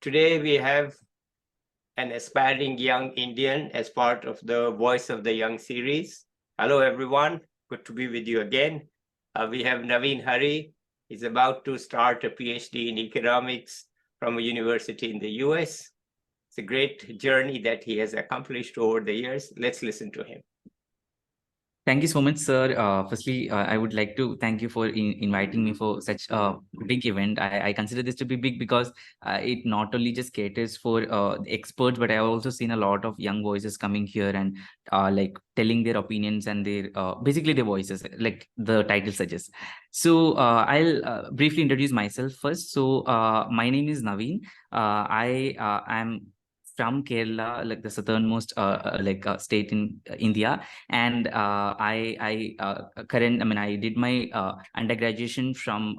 Today we have an aspiring young Indian as part of the Voice of the Young series. Hello, everyone. Good to be with you again. We have Naveen Hari. He's about to start a PhD in economics from a university in the US. It's a great journey that he has accomplished over the years. Let's listen to him. Thank you so much, sir. Firstly, I would like to thank you for inviting me for such a big event. I consider this to be big because it not only just caters for the experts, but I have also seen a lot of young voices coming here and like telling their opinions and their basically their voices, like the title suggests. So I'll briefly introduce myself first. So my name is Naveen. I am from Kerala, like the southernmost state in India, and I did my undergraduation from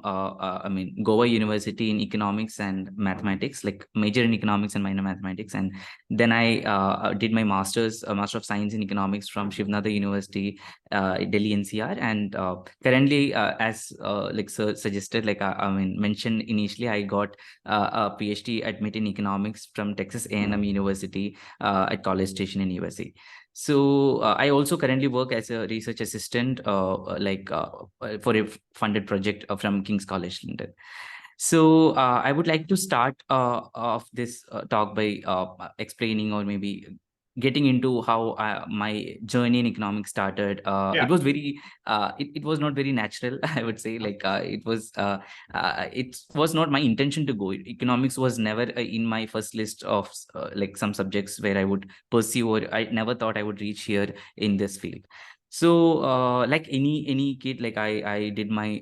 Goa University in economics and mathematics, like major in economics and minor mathematics, and then I did my master of science in economics from Shivnada University, Delhi NCR, and currently, as like sir suggested, mentioned initially, I got a PhD admit in economics from Texas A&M University at College Station in USA. So I also currently work as a research assistant, for a funded project from King's College London. So I would like to start off this talk by explaining or maybe getting into how my journey in economics started. It was very, it was not very natural, I would say. It was not my intention to go. Economics was never in my first list of like some subjects where I would pursue, or I never thought I would reach here in this field. So like any kid, like I did my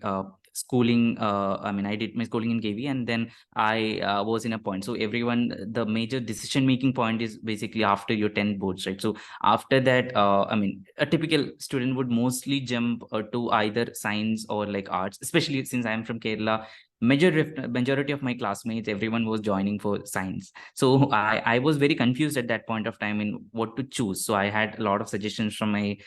schooling. I did my schooling in KV, and then I was in a point. So everyone, the major decision making point is basically after your 10 boards, right? So after that, a typical student would mostly jump to either science or like arts, especially since I am from Kerala. Majority of my classmates, everyone was joining for science. So I was very confused at that point of time in what to choose. So I had a lot of suggestions from my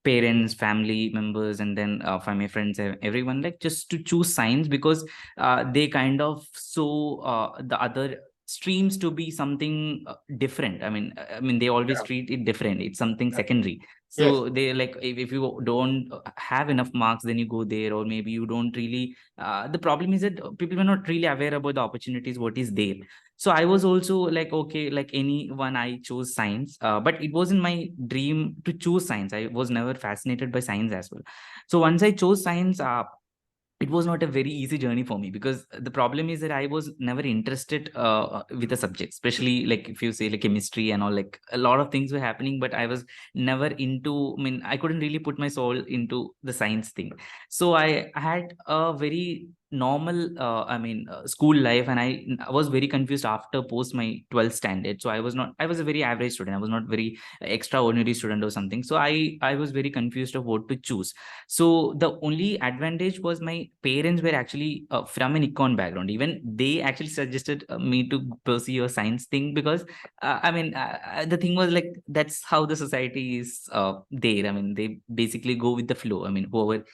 parents, family members, and then from my friends, everyone, like just to choose science because they kind of saw the other streams to be something different. I mean they always treat it different. It's something secondary. So they like, if you don't have enough marks, then you go there, or maybe you don't really. The problem is that people were not really aware about the opportunities, what is there. So I was also like, okay, like anyone, I chose science, but it wasn't my dream to choose science. I was never fascinated by science as well. So once I chose science, it was not a very easy journey for me, because the problem is that I was never interested with the subject, especially like if you say like chemistry and all, like a lot of things were happening, but I was never into. I couldn't really put my soul into the science thing. So I had a very normal school life, and I was very confused after post my 12th standard. So I was a very average student. I was not very extraordinary student or something. So I was very confused of what to choose. So the only advantage was my parents were actually from an econ background. Even they actually suggested me to pursue a science thing, because the thing was like, that's how the society is there. They basically go with the flow. Whoever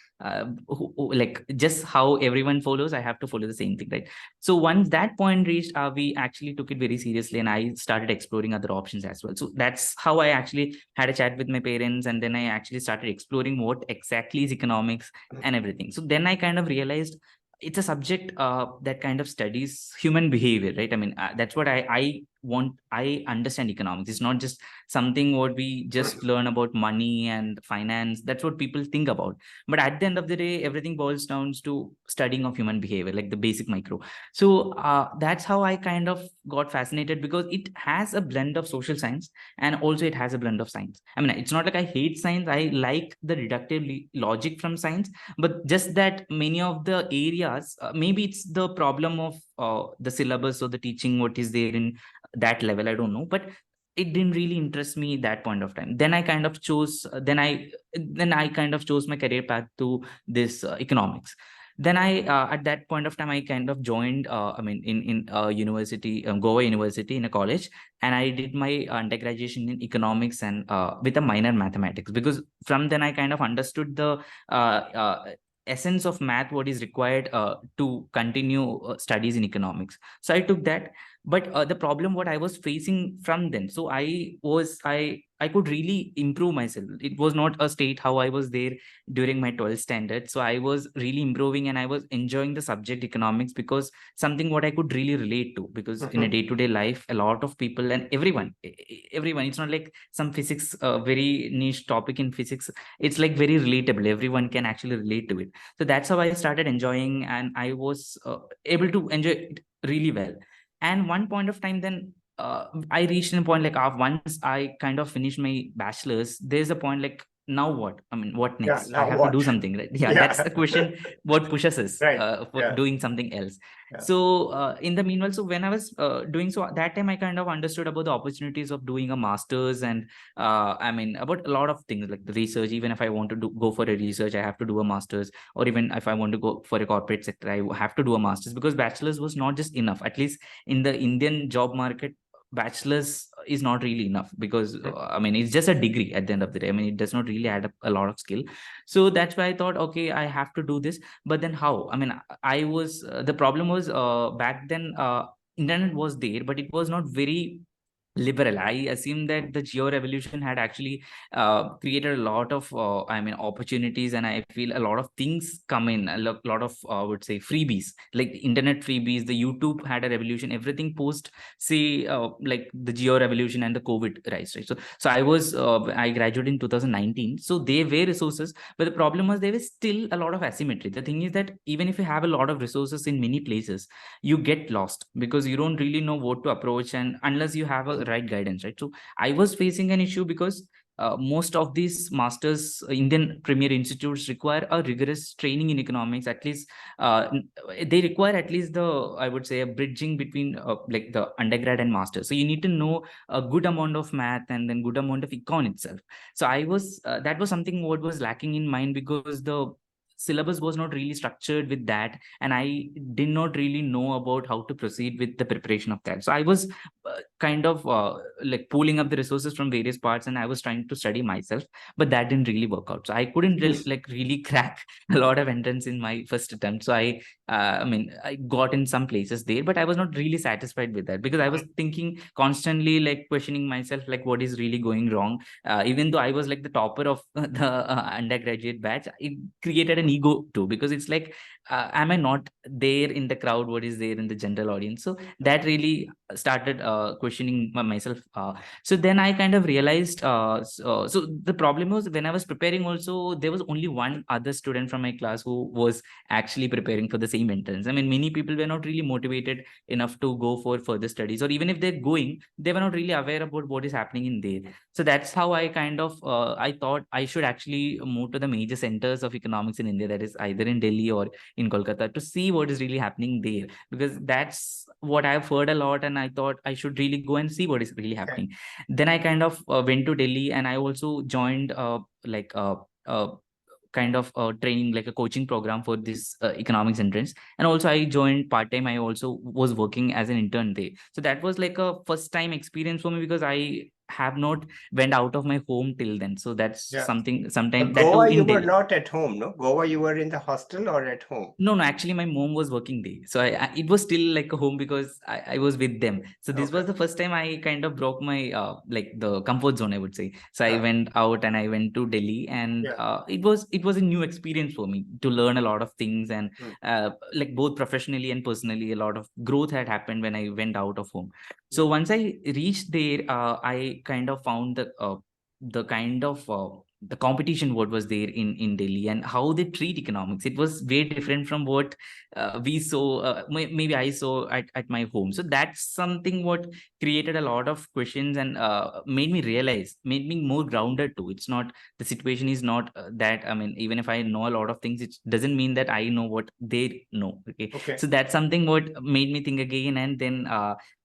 like just how everyone follows, I have to follow the same thing, right? So once that point reached, we actually took it very seriously, and I started exploring other options as well. So that's how I actually had a chat with my parents, and then I actually started exploring what exactly is economics and everything. So then I kind of realized it's a subject that kind of studies human behavior, right? That's what I understand economics. It's not just something what we just learn about money and finance. That's what people think about. But at the end of the day, everything boils down to studying of human behavior, like the basic micro. So that's how I kind of got fascinated, because it has a blend of social science, and also it has a blend of science. It's not like I hate science. I like the deductive logic from science, but just that many of the areas, maybe it's the problem of the syllabus or the teaching, what is there in that level, I don't know, but it didn't really interest me that point of time. Then I kind of chose my career path to this economics. Then I at that point of time, I kind of joined in university, Goa University, in a college, and I did my undergraduation in economics and with a minor mathematics, because from then I kind of understood the essence of math, what is required to continue studies in economics. So I took that. but the problem what I was facing from then, so I could really improve myself. It was not a state how I was there during my 12th standard. So I was really improving and I was enjoying the subject economics, because something what I could really relate to, because in a Mhm. day-to-day life a lot of people and everyone, it's not like some physics very niche topic in physics, it's like very relatable, everyone can actually relate to it. So that's how I started enjoying, and I was able to enjoy it really well. And one point of time, then I reached a point like, once I kind of finished my bachelor's, there's a point like, now what? I mean, what Yeah, next? I now have to do what? something, right? Yeah, that's Yeah. the question. What pushes us Right. for Yeah. doing something else? Yeah. So in the meanwhile, so when I was doing so, that time I kind of understood about the opportunities of doing a master's, and I mean about a lot of things like the research. Even if I want to go for a research, I have to do a master's, or even if I want to go for a corporate sector, I have to do a master's, because bachelor's was not just enough. At least in the Indian job market, bachelor's is not really enough, because Mhm. I mean it's just a degree at the end of the day. I mean it does not really add up a lot of skill. So that's why I thought, okay, I have to do this. But then how? I mean, I was the problem was back then internet was there, but it was not very liberal. I assume that the geo revolution had actually created a lot of I mean opportunities, and I feel a lot of things come in, lot of I would say freebies, like the internet freebies, the YouTube had a revolution, everything post, say like the geo revolution and the COVID rise, right? So I was I graduated in 2019, so they were resources, but the problem was there was still a lot of asymmetry. The thing is that even if you have a lot of resources in many places, you get lost because you don't really know what to approach, and unless you have a right guidance, right? So I was facing an issue because most of these masters Indian premier institutes require a rigorous training in economics. At least they require at least the, I would say, a bridging between like the undergrad and master. So you need to know a good amount of math and then good amount of econ itself. So I was that was something what was lacking in mind, because the syllabus was not really structured with that, and I did not really know about how to proceed with the preparation of that. So I was kind of like pooling up the resources from various parts, and I was trying to study myself, but that didn't really work out. So I couldn't like really crack a lot of entrance in my first attempt. So I mean I got in some places there, but I was not really satisfied with that, because I was thinking constantly, like questioning myself, like what is really going wrong. Even though I was like the topper of the undergraduate batch, it created an ego too, because it's like am I not there in the crowd, what is there in the general audience? So that really started questioning myself. So then I kind of realized so the problem was, when I was preparing also, there was only one other student from my class who was actually preparing for the same entrance. I mean, many people were not really motivated enough to go for further studies, or even if they're going, they were not really aware about what is happening in there. So that's how I kind of I thought I should actually move to the major centers of economics in India, that is either in Delhi or in Kolkata, to see what is really happening there, because that's what I've heard a lot, and I thought I should really go and see what is really Okay. happening. Then I kind of went to Delhi, and I also joined like kind of training, like a coaching program for this economics entrance. And also I joined part time, I also was working as an intern there. So that was like a first time experience for me, because I have not went out of my home till then. So that's Yeah. something, But sometime that too Goa, you in were Delhi. not at home, no? Goa, you were in the hostel or at home? No, no, actually, my mom was working there. So it was still like a home, because I was with them. So this Okay. was the first time I kind of broke my like the comfort zone, I would say. So I Yeah. went out and I went to Delhi, and Yeah. it was a new experience for me to learn a lot of things, and Mm. like both professionally and personally, a lot of growth had happened when I went out of home. So Yeah. once I reached there, I kind of found the kind of the competition what was there in Delhi, and how they treat economics. It was very different from what we saw, maybe I saw at my home. So that's something what created a lot of questions, and made me realize, made me more grounded too. It's not, the situation is not that, I mean, even if I know a lot of things, it doesn't mean that I know what they know. Okay. Okay. So that's something what made me think again, and then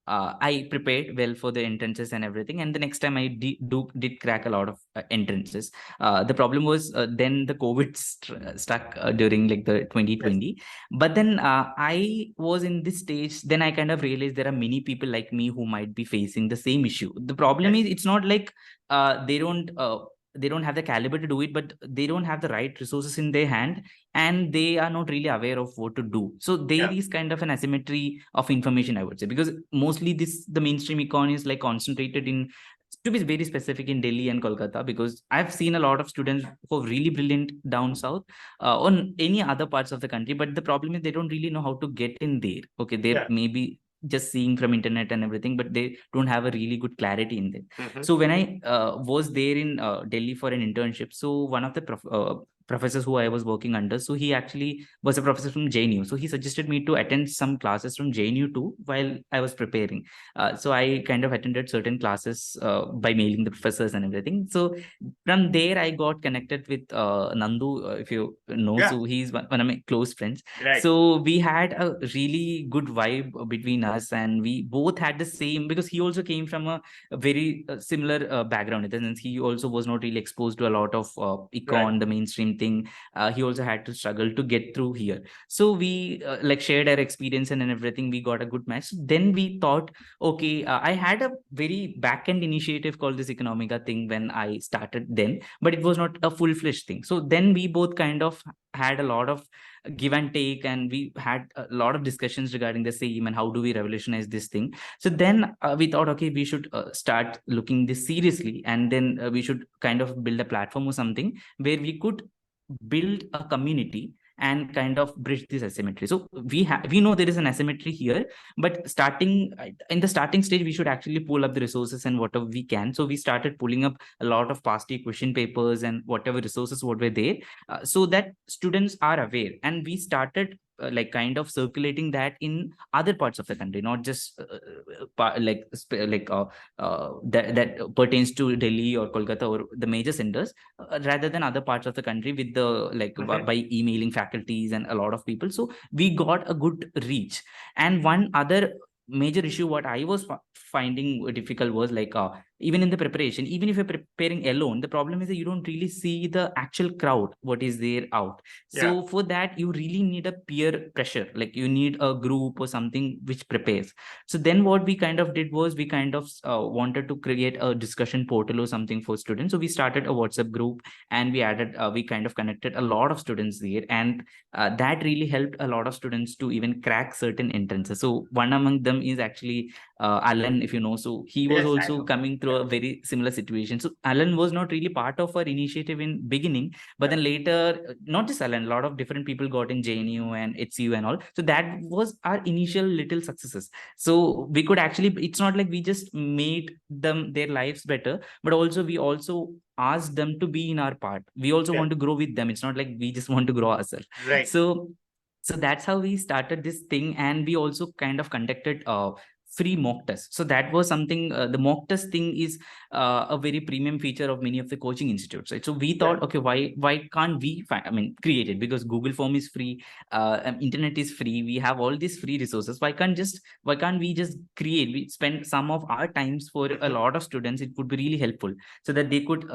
I prepared well for the entrances and everything. And the next time I did crack a lot of entrances. The problem was then the COVID stuck during like the Yes. 2020. But then I was in this stage. Then I kind of realized there are many people like me who might be facing the same issue. The problem Yes. is, it's not like they don't. they don't have the caliber to do it, but they don't have the right resources in their hand, and they are not really aware of what to do. So there is kind of an asymmetry of information, I would say, because mostly the mainstream econ is like concentrated in, to be very specific, in Delhi and Kolkata, because I've seen a lot of students who are really brilliant down south, on any other parts of the country, but the problem is they don't really know how to get in there. Okay, they're maybe just seeing from internet and everything, but they don't have a really good clarity in there. So when I was there in Delhi for an internship, so one of the professors who I was working under, so he actually was a professor from JNU. So he suggested me to attend some classes from JNU too while I was preparing. So I kind of attended certain classes by mailing the professors and everything. So from there, I got connected with Nandu, if you know. So he's one of my close friends. So we had a really good vibe between us, and we both had the same, because he also came from a very similar background. In the sense, he also was not really exposed to a lot of econ, the mainstream thing. He also had to struggle to get through here. So we like shared our experience and everything. We got a good match. Then we thought, okay, I had a very back end initiative called this Economiga thing when I started then, but it was not a full fledged thing. So then we both kind of had a lot of give and take, and we had a lot of discussions regarding the same and how do we revolutionize this thing. So then we thought, okay, we should start looking this seriously, and then we should kind of build a platform or something where we could build a community and kind of bridge this asymmetry. So we know there is an asymmetry here, but starting in the starting stage, we should actually pull up the resources and whatever we can. So we started pulling up a lot of past year question papers and whatever resources what were there, so that students are aware, and we started like kind of circulating that in other parts of the country, not just that pertains to Delhi or Kolkata or the major centers, rather than other parts of the country, with the like by emailing faculties and a lot of people. So we got a good reach. And one other major issue what I was finding difficult was like even in the preparation, even if you're preparing alone, the problem is that you don't really see the actual crowd what is there out. So for that, you really need a peer pressure, like you need a group or something which prepares. So then what we kind of did was we kind of wanted to create a discussion portal or something for students. So we started a WhatsApp group, and we kind of connected a lot of students there, and that really helped a lot of students to even crack certain entrances. So one among them is actually Alan, if you know. So he was also coming through a very similar situation. So Alan was not really part of our initiative in beginning, but then later, not just Alan, a lot of different people got in JNU and HCU and all. So that was our initial little successes. So we could actually, it's not like we just made them their lives better, but also we also ask them to be in our part. We also want to grow with them. It's not like we just want to grow ourselves. So that's how we started this thing. And we also kind of conducted free mock tests. So that was something, the mock test thing is a very premium feature of many of the coaching institutes, right? So we thought, okay, why can't we create it? Because Google Form is free, internet is free, we have all these free resources. Why can't we just we spend some of our times for a lot of students? It would be really helpful, so that they could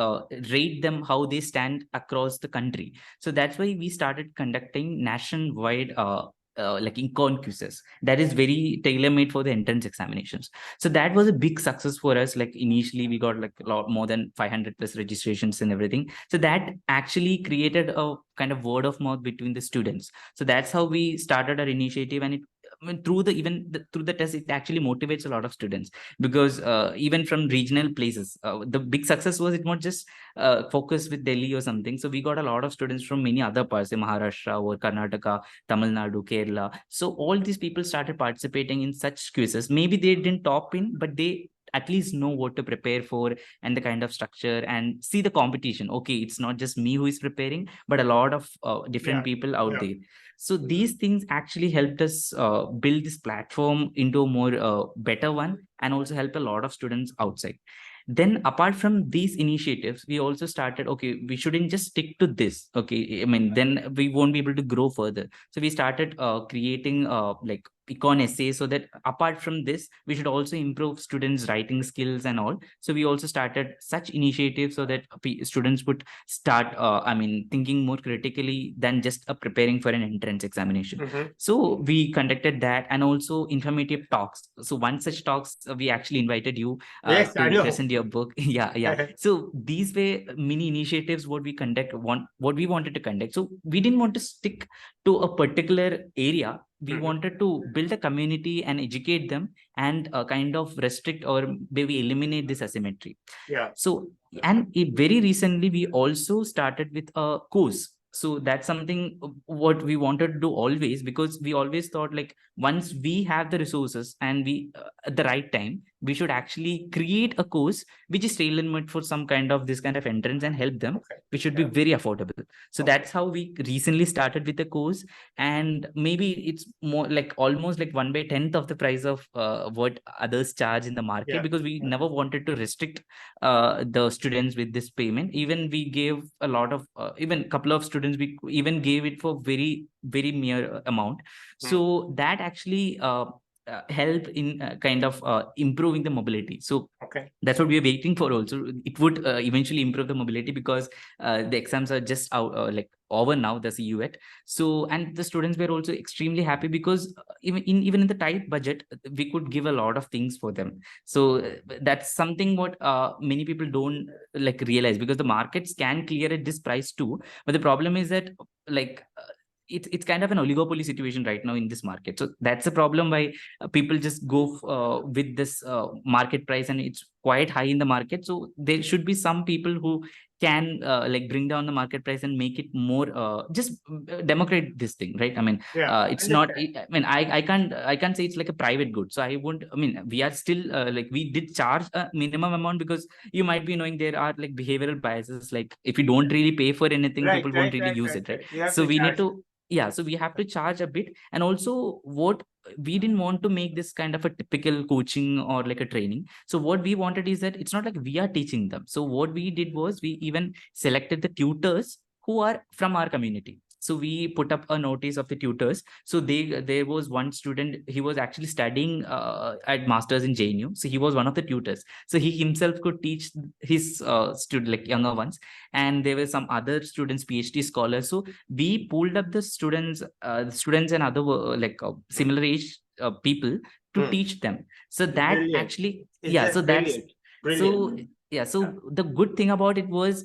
rate them how they stand across the country. So that's why we started conducting nationwide like econ quizzes that is very tailor-made for the entrance examinations. So that was a big success for us. Like initially we got like a lot more than 500 plus registrations and everything. So that actually created a kind of word of mouth between the students. So that's how we started our initiative. And it, I mean, through the test, it actually motivates a lot of students, because even from regional places, the big success was it not just focused with Delhi or something. So we got a lot of students from many other parts, in Maharashtra or Karnataka, Tamil Nadu, Kerala. So all these people started participating in such quizzes. Maybe they didn't top in, but they at least know what to prepare for and the kind of structure, and see the competition. Okay, it's not just me who is preparing, but a lot of different people out there. So these things actually helped us build this platform into a more better one, and also help a lot of students outside. Then apart from these initiatives, we also started, okay, we shouldn't just stick to this. Okay, I mean, then we won't be able to grow further. So we started creating like econ essay, so that apart from this we should also improve students writing skills and all. So we also started such initiatives so that students would start thinking more critically than just preparing for an entrance examination. So we conducted that, and also informative talks. So one such talks, we actually invited you Yes, I to know. present your book. Yeah. So these were mini initiatives what we what we wanted to conduct. So we didn't want to stick to a particular area. We wanted to build a community and educate them, and kind of restrict or maybe eliminate this asymmetry. Yeah. So, and very recently we also started with a course. So that's something what we wanted to do always, because we always thought like once we have the resources and we at the right time, we should actually create a course which is tailor-made for some kind of this kind of entrance and help them, which should be very affordable. So that's how we recently started with the course. And maybe it's more like almost like 1/10 of the price of what others charge in the market, because we never wanted to restrict the students with this payment. Even we gave a lot of even couple of students, we even gave it for very mere amount. So that actually help in kind of improving the mobility. So that's what we are waiting for also. It would eventually improve the mobility, because the exams are just out like over now, the CUET. So, and the students were also extremely happy, because even in the tight budget we could give a lot of things for them. So that's something what many people don't like realize, because the markets can clear at this price too, but the problem is that like it's kind of an oligopoly situation right now in this market. So that's the problem why people just go with this market price, and it's quite high in the market. So there should be some people who can like bring down the market price and make it more just democrate this thing, right? I mean, it's not, I mean, I can't say it's like a private good. So I won't, I mean, we are still like we did charge a minimum amount, because you might be knowing there are like behavioral biases, like if you don't really pay for anything, people won't really use it, right? So we need to, yeah, so we have to charge a bit. And also what we didn't want to make this kind of a typical coaching or like a training. So what we wanted is that it's not like we are teaching them. So what we did was we even selected the tutors who are from our community. So we put up a notice of the tutors. So there was one student, he was actually studying at masters in JNU. So he was one of the tutors. So he himself could teach his student, like younger ones. And there were some other students, PhD scholars. So we pulled up the students and other similar age people to teach them. So that actually, yeah, so that's so yeah. So the good thing about it was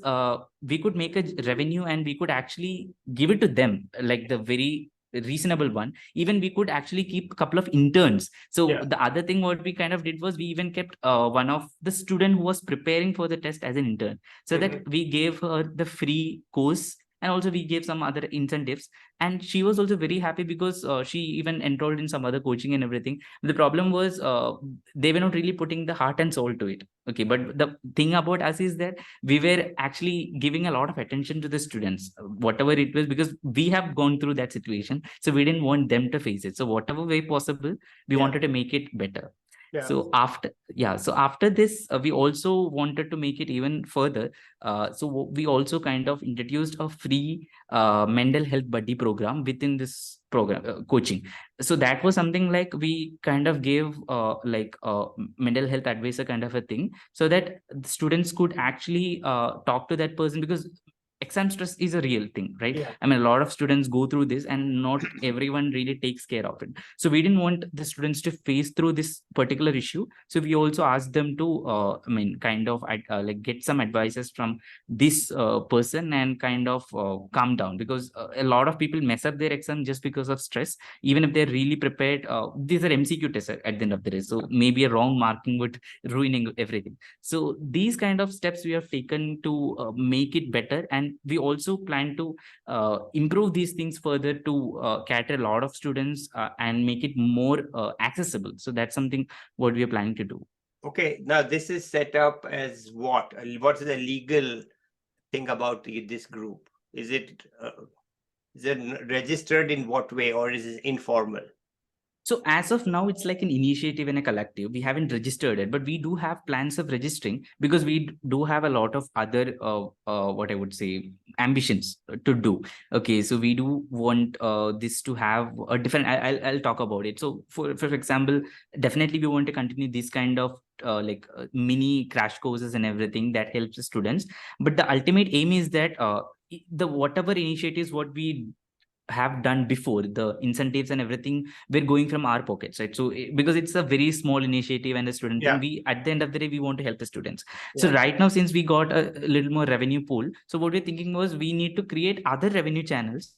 we could make a revenue, and we could actually give it to them, like the very reasonable one. Even we could actually keep a couple of interns. So the other thing what we kind of did was we even kept one of the student who was preparing for the test as an intern, so that we gave her the free course, and also we gave some other incentives. And she was also very happy, because she even enrolled in some other coaching and everything. The problem was they were not really putting the heart and soul to it. Okay, but the thing about us is that we were actually giving a lot of attention to the students, whatever it was, because we have gone through that situation. So we didn't want them to face it. So whatever way possible, we wanted to make it better. So after this, we also wanted to make it even further. So we also kind of introduced a free mental health buddy program within this program coaching. So that was something like we kind of gave mental health advisor kind of a thing, so that the students could actually talk to that person, because exam stress is a real thing, right? I mean, a lot of students go through this, and not everyone really takes care of it. So we didn't want the students to face through this particular issue. So we also asked them to kind of like get some advices from this person, and kind of calm down, because a lot of people mess up their exam just because of stress. Even if they're really prepared, these are MCQ tests at the end of the day, so maybe a wrong marking would ruining everything. So these kind of steps we have taken to make it better. And we also plan to improve these things further to cater a lot of students and make it more accessible. So that's something what we are planning to do. Okay, now this is set up as what? What is the legal thing about this group? Is it registered in what way, or is it informal? So as of now, it's like an initiative and a collective. We haven't registered it, but we do have plans of registering because we do have a lot of other, what I would say, ambitions to do. Okay, so we do want this to have a different. I'll talk about it. So for example, definitely we want to continue this kind of mini crash courses and everything that helps the students. But the ultimate aim is that the whatever initiatives what we have done before, the incentives and everything, we're going from our pockets, right? So because it's a very small initiative and a student thing, Yeah, we at the end of the day we want to help the students. So yeah, right now, since we got a little more revenue pool, so what we're thinking was we need to create other revenue channels,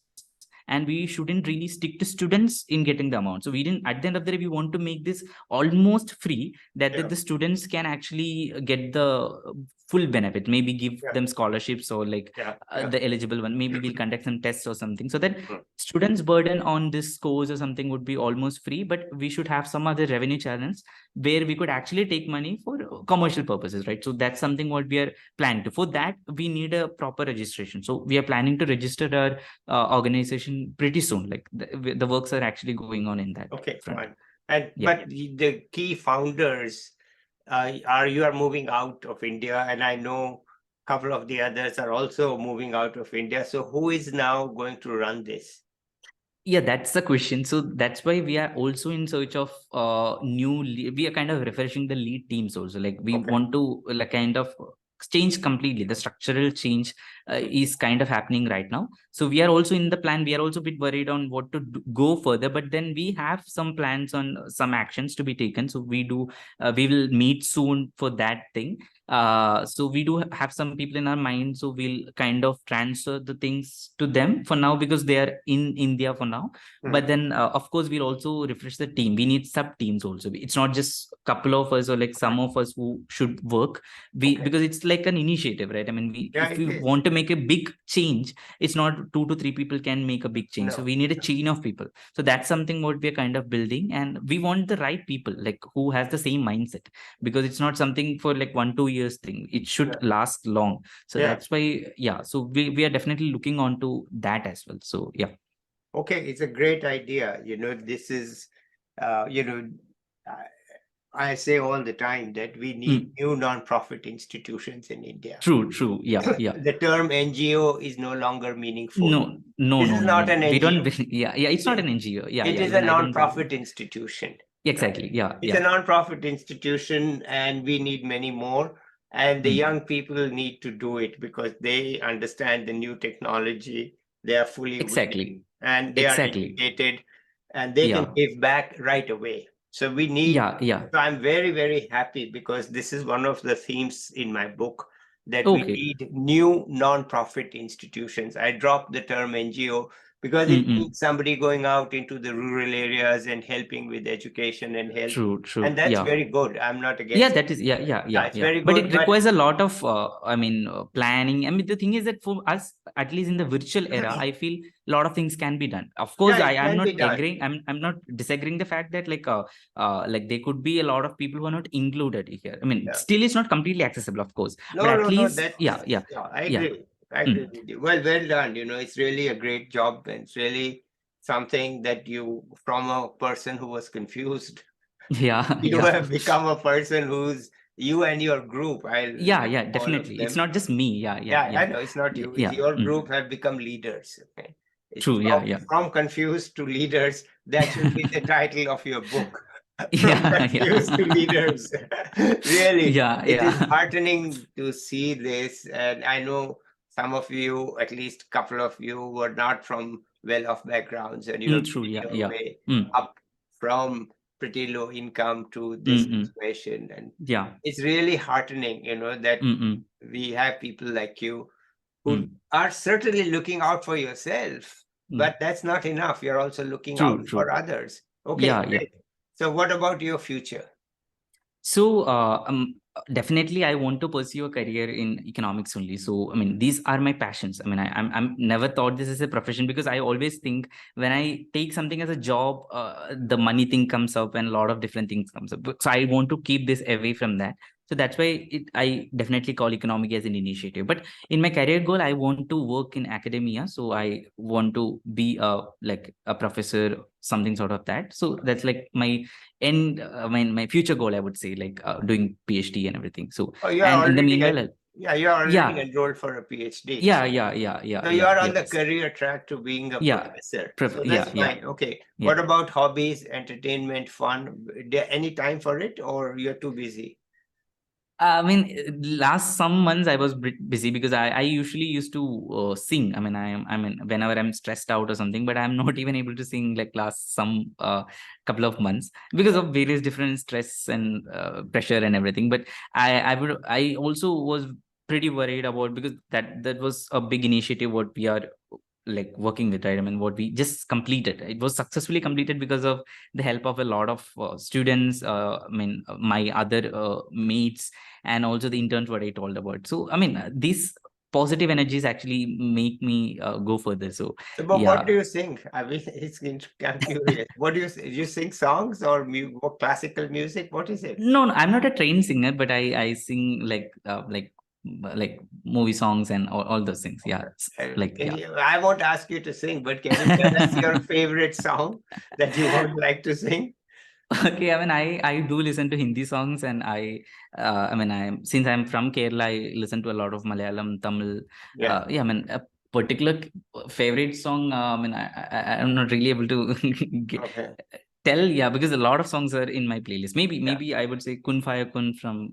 and we shouldn't really stick to students in getting the amount. So we didn't, at the end of the day, we want to make this almost free, that yeah, the students can actually get the full benefit, maybe give yeah, them scholarships or yeah, yeah. the eligible one, maybe we'll conduct some tests or something, so that Mm. students burden on this course or something would be almost free. But we should have some other revenue channels where we could actually take money for commercial purposes, right? So that's something what we are planning to. For that we need a proper registration, so we are planning to register our organization pretty soon. Like the works are actually going on in that Okay, front. fine. And Yeah. but the key founders are moving out of India, and I know a couple of the others are also moving out of India. So who is now going to run this? Yeah, that's the question. So that's why we are also in search of we are kind of refreshing the lead teams also. Like we Okay. want to like kind of change completely. The structural change is kind of happening right now. So we are also in the plan. We are also a bit worried on what to go further, but then we have some plans on some actions to be taken. So we will meet soon for that thing. So we do have some people in our mind, so we'll kind of transfer the things to them for now because they are in India for now. But then of course we'll also refresh the team. We need sub teams also. It's not just a couple of us or like some of us who should work. Okay. Because it's like an initiative, right? I mean, Yeah, if it we is. want to make a big change, it's not 2 to 3 people can make a big change. So No. we need a chain of people. So that's something what we're kind of building, and we want the right people like who has the same mindset, because it's not something for like 1 2 years thing. It should Yeah. last long. So Yeah. that's why, yeah, so we are definitely looking on to that as well. So yeah. Okay, it's a great idea. This is, I say all the time that we need new non-profit institutions in India. True, yeah, yeah. The term NGO is no longer meaningful. No, no, This no, is no, no, not an no. We don't. NGO. Yeah. It's not an NGO. Yeah, It yeah. is a Even I don't believe non-profit it. institution. Exactly. Yeah, It's a yeah. non-profit institution, and we need many more. And the young people need to do it because they understand the new technology. They are fully with it, Exactly. and they are Exactly. educated, and they can Yeah. give back right away. So we need. Yeah. Yeah. So I'm very, very happy because this is one of the themes in my book, that we Okay. need new non-profit institutions. I dropped the term NGO because it Mm-mm. means somebody going out into the rural areas and helping with education and health. And True. that's Yeah. very good. I'm not Yeah, against it. that is, yeah, Yeah, it's very but good. it But requires a lot of planning. I mean, the thing is that for us, at least in the virtual era, I feel a lot of things can be done. Of course, yeah, I it am can not be done. agreeing. I'm not disagreeing the fact that like there could be a lot of people who are not included here. I mean, Yeah. still it's not completely accessible, of course, but No, at no, no. least, That's yeah. I Yeah. agree. I agree Mm. with you. Well done. It's really a great job, and it's really something that you, from a person who was confused, Yeah, you yeah. have become a person who's you and your group. I love Yeah, all of definitely. It's them. not just me. Yeah, Yeah, I know it's not you. It's yeah. your Mm. group have become leaders. Okay. It's True. Yeah. from confused to leaders. That should be the title of your book. From confused to Yeah. leaders. Really, it is Yeah. heartening to see this. And I know some of you, at least a couple of you, were not from well-off backgrounds, and you have True. made Yeah. your Yeah. way Mm. up from pretty low income to this Mm. situation. And Yeah. it's really heartening, that Mm. we have people like you who Mm. are certainly looking out for yourself, Mm. but that's not enough. You're also looking out for True. others. Okay, Yeah. great. So what about your future? So, definitely, I want to pursue a career in economics only. So, I mean, these are my passions. I mean, I'm never thought this is a profession, because I always think when I take something as a job, the money thing comes up and a lot of different things comes up. So I want to keep this away from that. So that's why I definitely call Economic as an initiative. But in my career goal, I want to work in academia. So I want to be like a professor, something sort of that. So that's like my end, my future goal, I would say, like doing PhD and everything. So, Oh, you are and in the already meanwhile, yeah, you are already yeah, enrolled for a PhD. yeah, yeah, yeah, So yeah, you yeah, are on the yes, career track to being a yeah, professor. So yeah, that's yeah, fine. Okay. yeah. What about hobbies, entertainment, fun? There any time for it, or you're too busy? I mean, last some months I was busy because I usually used to sing. I mean, I mean, whenever I'm stressed out or something, but I'm not even able to sing like last some couple of months because of various different stress and pressure and everything. But I also was pretty worried about, because that was a big initiative what we are like working with, right? I mean, what we just completed, it was successfully completed because of the help of a lot of students, I mean, my other mates, and also the interns what I told about. So I mean, these positive energies actually make me go further. So So, but what yeah. do you sing? I mean, I'm curious. What do you sing songs or or classical music? What is it? No, no, I'm not a trained singer, but I sing like movie songs and all those things. Yeah, like yeah. I won't ask you to sing, but can you tell us your favorite song that you would like to sing? Okay, I mean, I do listen to Hindi songs, and I mean, since I'm from Kerala, I listen to a lot of Malayalam, Tamil. Yeah. Yeah, I mean, a particular favorite song. I mean, I'm not really able to Okay. tell. Yeah, because a lot of songs are in my playlist. Yeah. Maybe I would say Kun Faya Kun from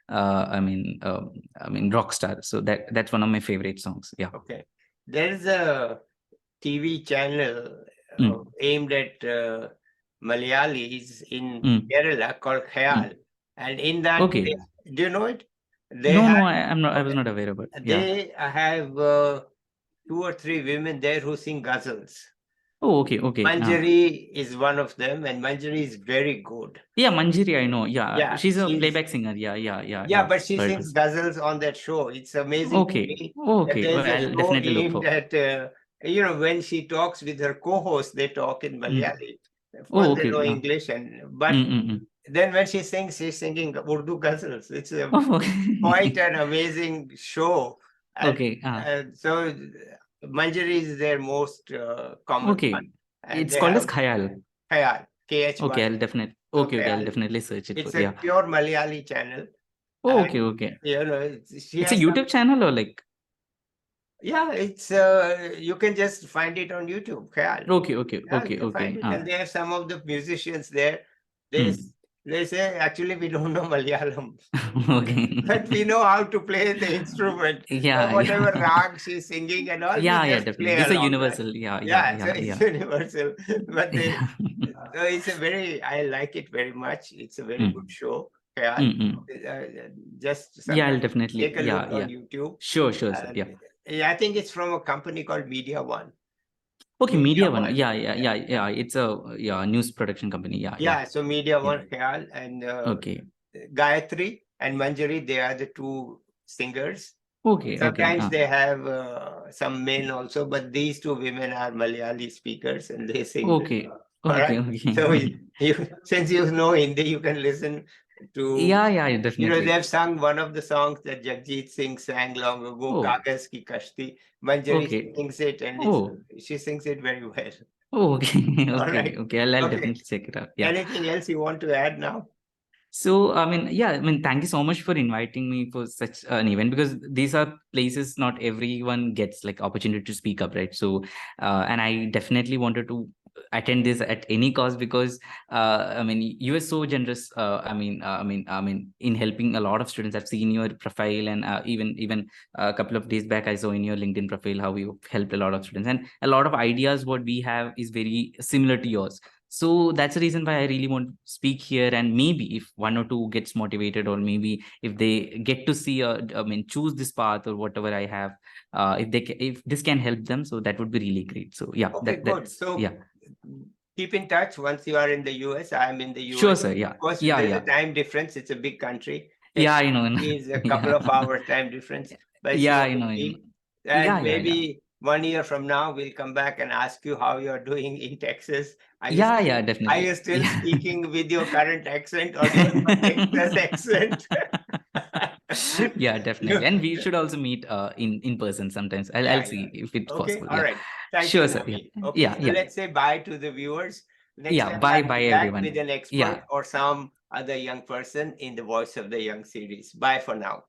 I mean Rockstar. So that's one of my favorite songs. Yeah. Okay. There is a TV channel Mm, aimed at Malayalis in mm, Kerala called mm. Khayal. And in that, Okay. do you know it? They No, have no, I'm not. I was okay, not aware about. Yeah. they have two or three women there who sing ghazals. Oh, okay, okay. Manjari is one of them, and Manjari is very good. Yeah, Manjiri, I know. Yeah, Yeah, she's a she's playback singer. Yeah, yeah, yeah, yeah, yeah. but she Heard sings this. ghazals on that show. It's amazing to Okay, me that okay. there's Well, a I'll show definitely look aimed for. at, when she talks with her co-host, they talk in Mm. Malayali. Of course, Oh, they okay. know English, but Mm, mm, mm. then when she sings, she's singing Urdu ghazals. It's Oh, quite okay. an amazing show. And, Okay. so Manjari is their most common one. Okay. And It's they called as have Khayal. Khayal, Okay, Khy. I'll definitely. So Okay, okay. I'll Khayal. definitely search it for. It's a Yeah. pure Malayali channel. Oh, okay, And, okay. she It's a has some, YouTube channel or like. yeah, it's, you can just find it on YouTube, Khayal. Okay, okay, Yeah, you okay, can find okay. it. And they have some of the musicians there. They, Mm. they say, actually, we don't know Malayalam. Okay. But we know how to play the instrument. So Yeah, whatever yeah. rag she's singing and all, we Yeah, yeah, just definitely. play This is a along, right? universal. Yeah, yeah, Yeah, so yeah, it's yeah. universal. But Yeah. so it's a very, I like it very much. It's a very good Mm, show. Khayal. mm, mm. Just Yeah, I'll sometime definitely. take a Yeah, look on yeah. YouTube. Sure, sure, sir. Yeah. And yeah, I think it's from a company called Media One. Okay, Media Media One. One. Yeah, yeah, Yeah, yeah, yeah. It's a yeah news production company. Yeah, yeah, yeah. So Media yeah. One, Khayal, and Okay, Gayatri and Manjari, they are the two singers. okay, okay. Sometimes they have some men also, but these two women are Malayali speakers and they sing very Okay, well. All okay, right. So okay. since you know Hindi, you can listen to, Yeah, yeah, they definitely. have sung one of the songs that Jagjit Singh sang long ago, Oh, Kagas Ki Kashti. Manjari okay. sings it and Oh, she sings it very well. oh, okay, All okay, right. okay. I'll Okay. definitely check it out. Yeah. Anything else you want to add now? So, I mean, yeah, I mean, thank you so much for inviting me for such an event, because these are places not everyone gets like opportunity to speak up, right? So, and I definitely wanted to attend this at any cost, because I mean, you were so generous. In helping a lot of students. I've seen your profile, and even a couple of days back, I saw in your LinkedIn profile how you helped a lot of students, and a lot of ideas what we have is very similar to yours. So that's the reason why I really want to speak here. And maybe if one or two gets motivated, or maybe if they get to see I mean, choose this path or whatever I have, if this can help them, so that would be really great. So yeah, Okay, good. that's So yeah. keep in touch once you are in the US. I'm in the Sure, US. sir. Of Yeah, course, yeah, there's a yeah, time difference. It's a big country. yeah, Texas I know. is a couple Yeah, of hours time difference, but it's yeah, no I know, big I deal. know. And Yeah, yeah, yeah, maybe 1 year from now, we'll come back and ask you how you're doing in Texas. yeah, yeah, Are definitely. you still Yeah. speaking with your current accent, or do you have a Texas accent? Yeah, definitely. And we should also meet in person sometimes. I'll Yeah, see yeah. if it's Okay, possible. all Yeah. right. Thank you, Sure, sir. Yeah. Naveen. Okay, Yeah, so yeah. let's say bye to the viewers. Next Yeah. time Bye, I'll be bye, back everyone. with an Yeah. expert or some other young person in the Voice of the Young series. Bye for now.